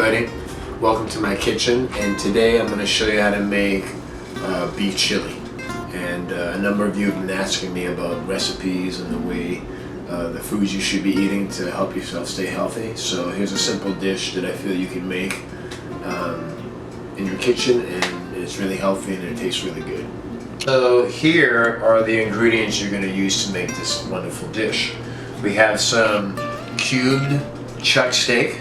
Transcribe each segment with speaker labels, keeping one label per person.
Speaker 1: everybody, welcome to my kitchen, and today I'm going to show you how to make beef chili. And a number of you have been asking me about recipes and the way the foods you should be eating to help yourself stay healthy. So here's a simple dish that I feel you can make in your kitchen, and it's really healthy and it tastes really good. So here are the ingredients you're going to use to make this wonderful dish. We have some cubed chuck steak.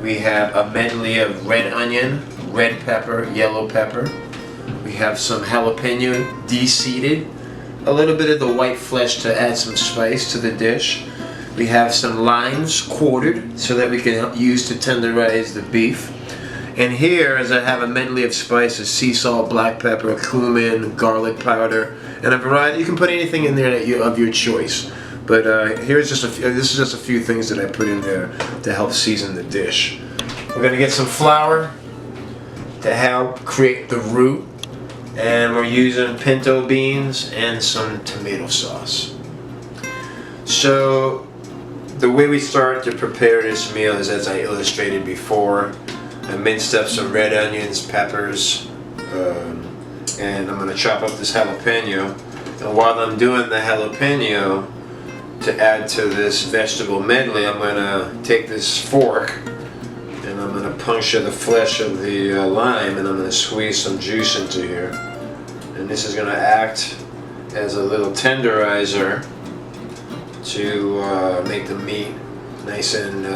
Speaker 1: We have a medley of red onion, red pepper, yellow pepper. We have some jalapeño de-seeded, a little bit of the white flesh to add some spice to the dish. We have some limes quartered so that we can use to tenderize the beef. And here, as I have a medley of spices: sea salt, black pepper, cumin, garlic powder, and a variety. You can put anything in there that of your choice. But here's just this is just a few things that I put in there to help season the dish. We're gonna get some flour to help create the root, and we're using pinto beans and some tomato sauce. So the way we start to prepare this meal is as I illustrated before. I minced up some red onions, peppers, and I'm gonna chop up this jalapeno. And while I'm doing the jalapeno, to add to this vegetable medley, I'm going to take this fork and I'm going to puncture the flesh of the lime, and I'm going to squeeze some juice into here. And this is going to act as a little tenderizer to make the meat nice and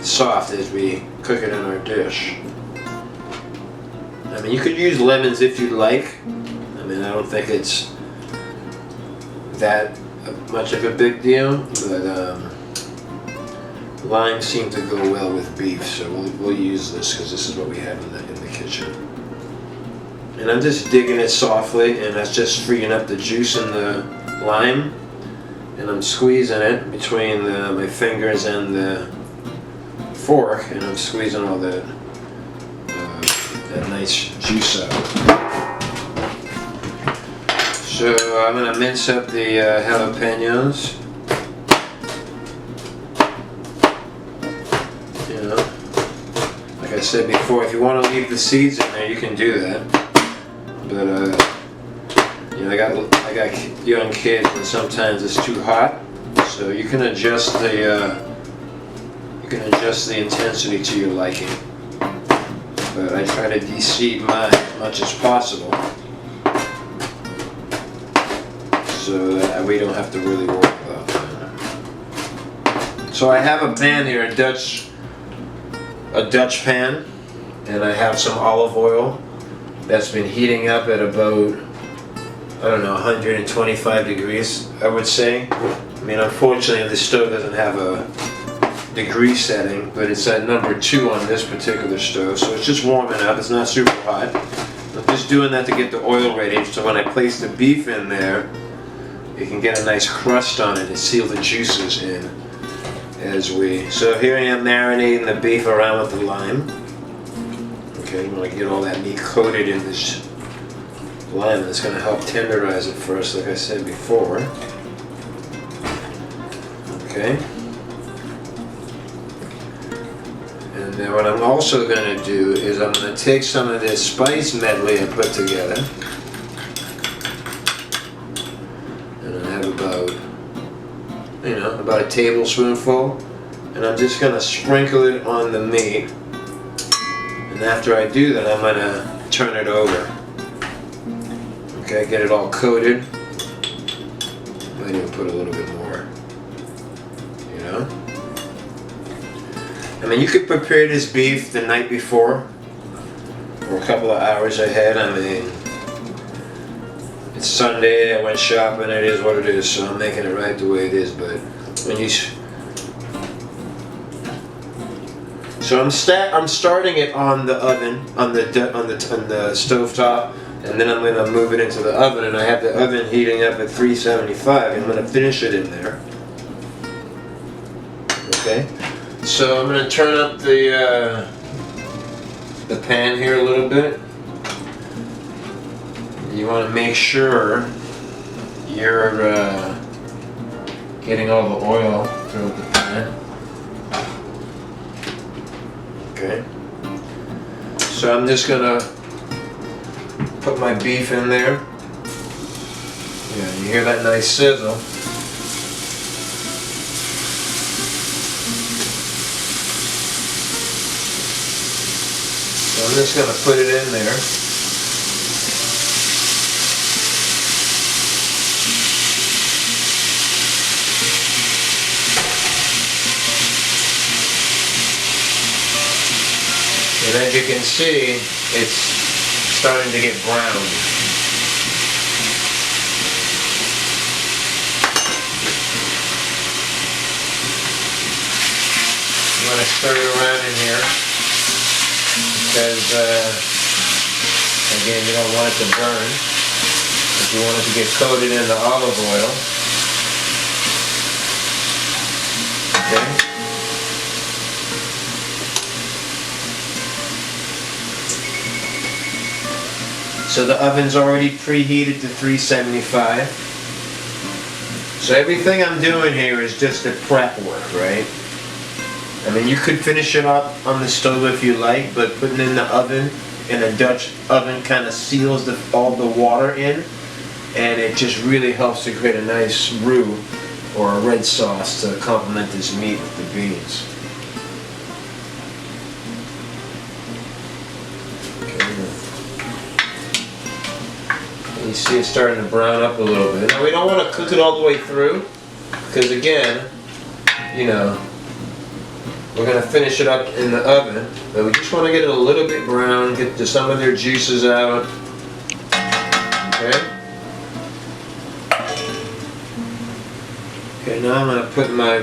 Speaker 1: soft as we cook it in our dish. I mean, you could use lemons if you'd like. I mean, I don't think it's that much of a big deal, but limes seem to go well with beef, so we'll use this because this is what we have in the kitchen. And I'm just digging it softly, and that's just freeing up the juice in the lime, and I'm squeezing it between my fingers and the fork, and I'm squeezing all that nice juice out. So I'm going to mince up the jalapenos. You know, like I said before, if you want to leave the seeds in there, you can do that. But you know, I got young kids, and sometimes it's too hot, so you can adjust the intensity to your liking. But I try to de-seed mine as much as possible, so that we don't have to really worry about that. So I have a pan here, a Dutch pan, and I have some olive oil that's been heating up at about, I don't know, 125 degrees, I would say. I mean, unfortunately the stove doesn't have a degree setting, but it's at number 2 on this particular stove, so it's just warming up. It's not super hot. I'm just doing that to get the oil ready, so when I place the beef in there, you can get a nice crust on it and seal the juices in so here I am marinating the beef around with the lime. Okay, I'm going to get all that meat coated in this lime. That's going to help tenderize it for us, like I said before. Okay. And then what I'm also going to do is I'm going to take some of this spice medley I put together. About a tablespoonful, and I'm just going to sprinkle it on the meat, and after I do that, I'm going to turn it over. Okay, get it all coated. Might even put a little bit more, you know. I mean, you could prepare this beef the night before or a couple of hours ahead. I mean, it's Sunday, I went shopping, it is what it is, so I'm making it right the way it is. But when you, so I'm starting it on the oven, on the stove top, and then I'm going to move it into the oven, and I have the oven heating up at 375. I'm going to finish it in there. Okay, so I'm going to turn up the pan here a little bit. You want to make sure you're getting all the oil through the pan. Okay. So I'm just gonna put my beef in there. Yeah, you hear that nice sizzle. So I'm just gonna put it in there. And as you can see, it's starting to get brown. You want to stir it around in here because, again, you don't want it to burn. If you want it to get coated in the olive oil. Okay. So the oven's already preheated to 375. So everything I'm doing here is just the prep work, right? I mean, you could finish it up on the stove if you like, but putting it in the oven, in a Dutch oven, kind of seals all the water in, and it just really helps to create a nice roux or a red sauce to complement this meat with the beans. You see it's starting to brown up a little bit. Now we don't want to cook it all the way through, because again, you know, we're going to finish it up in the oven, but we just want to get it a little bit brown, get some of their juices out. Okay. Okay, now I'm going to put my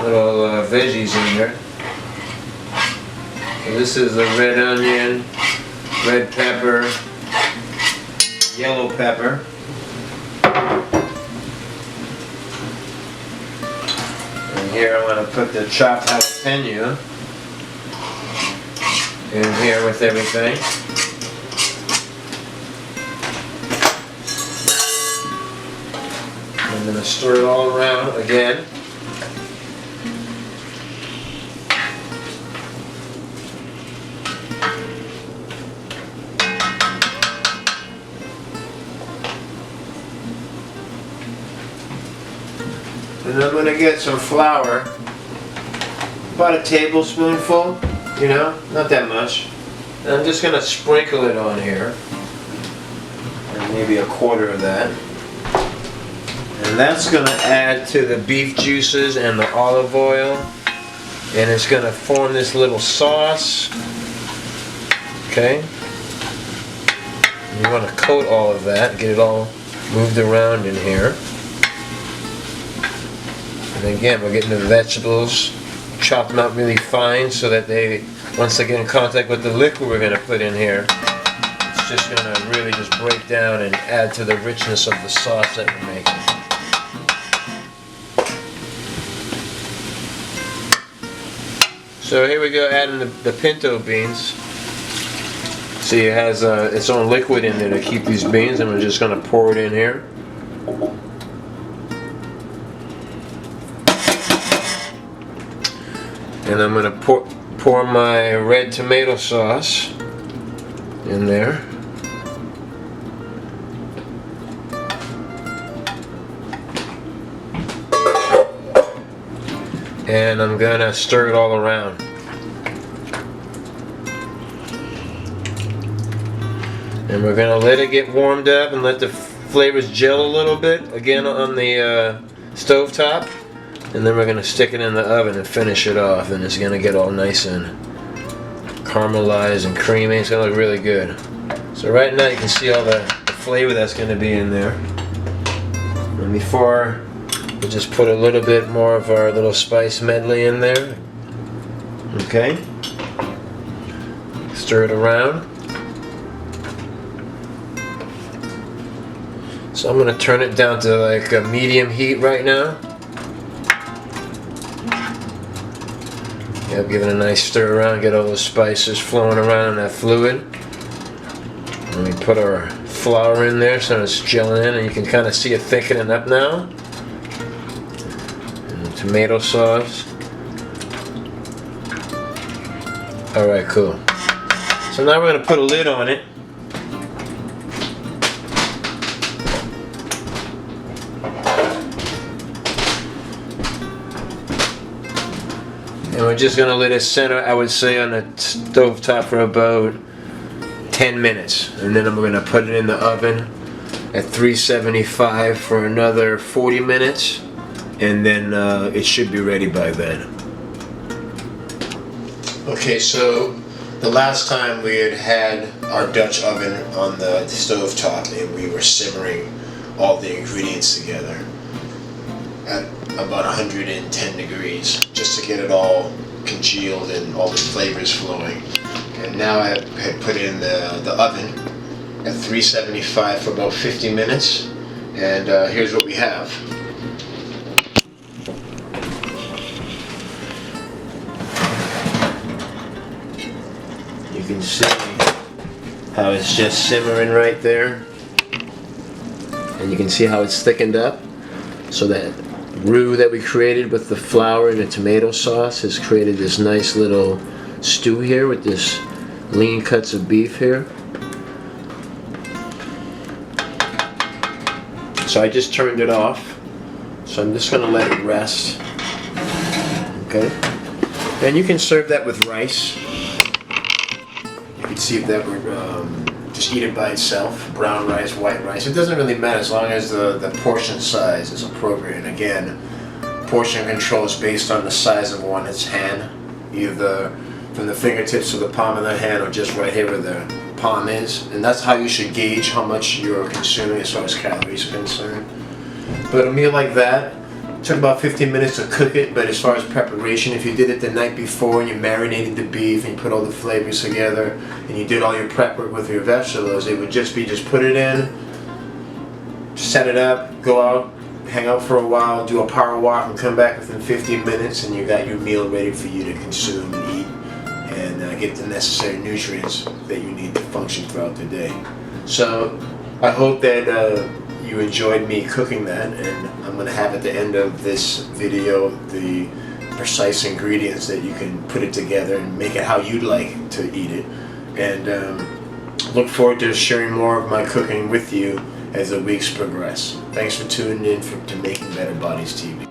Speaker 1: little veggies in here. So this is the red onion, red pepper, yellow pepper, and here I'm going to put the chopped jalapeño in here with everything. I'm going to stir it all around again. And I'm going to get some flour, about a tablespoonful, you know, not that much. And I'm just going to sprinkle it on here, and maybe a quarter of that. And that's going to add to the beef juices and the olive oil, and it's going to form this little sauce. Okay? You want to coat all of that, get it all moved around in here. And again, we're getting the vegetables, chop them out really fine so that they, once they get in contact with the liquid we're going to put in here, it's just going to really just break down and add to the richness of the sauce that we're making. So here we go, adding the pinto beans. See, it has its own liquid in there to keep these beans, and we're just going to pour it in here. And I'm going to pour my red tomato sauce in there. And I'm going to stir it all around. And we're going to let it get warmed up and let the flavors gel a little bit, again on the stove top. And then we're going to stick it in the oven and finish it off, and it's going to get all nice and caramelized and creamy. It's going to look really good. So right now you can see all the flavor that's going to be in there. And before, we'll just put a little bit more of our little spice medley in there. Okay. Stir it around. So I'm going to turn it down to like a medium heat right now. Yep, give it a nice stir around, get all those spices flowing around in that fluid. And we put our flour in there so it's gelling in, and you can kind of see it thickening up now. And the tomato sauce. Alright, cool. So now we're going to put a lid on it. And we're just going to let it center, I would say, on the stovetop for about 10 minutes. And then I'm going to put it in the oven at 375 for another 40 minutes. And then it should be ready by then. Okay, so the last time we had our Dutch oven on the stovetop and we were simmering all the ingredients together at about 110 degrees just to get it all congealed and all the flavors flowing. And now I had put in the oven at 375 for about 50 minutes, and here's what we have. You can see how it's just simmering right there, and you can see how it's thickened up. So that roux that we created with the flour and the tomato sauce has created this nice little stew here with this lean cuts of beef here. So I just turned it off. So I'm just going to let it rest. Okay. And you can serve that with rice. You can see if that were just eat it by itself. Brown rice, white rice. It doesn't really matter as long as the portion size is appropriate. Again, portion control is based on the size of one's hand, either from the fingertips to the palm of the hand or just right here where the palm is. And that's how you should gauge how much you're consuming as far as calories are concerned. But a meal like that took about 15 minutes to cook it, but as far as preparation, if you did it the night before and you marinated the beef and you put all the flavors together and you did all your prep work with your vegetables, it would just be put it in, set it up, go out, hang out for a while, do a power walk, and come back within 15 minutes and you got your meal ready for you to consume and eat and get the necessary nutrients that you need to function throughout the day. So I hope that you enjoyed me cooking that, and I'm going to have at the end of this video the precise ingredients that you can put it together and make it how you'd like to eat it. And look forward to sharing more of my cooking with you as the weeks progress. Thanks for tuning in to Making Better Bodies TV.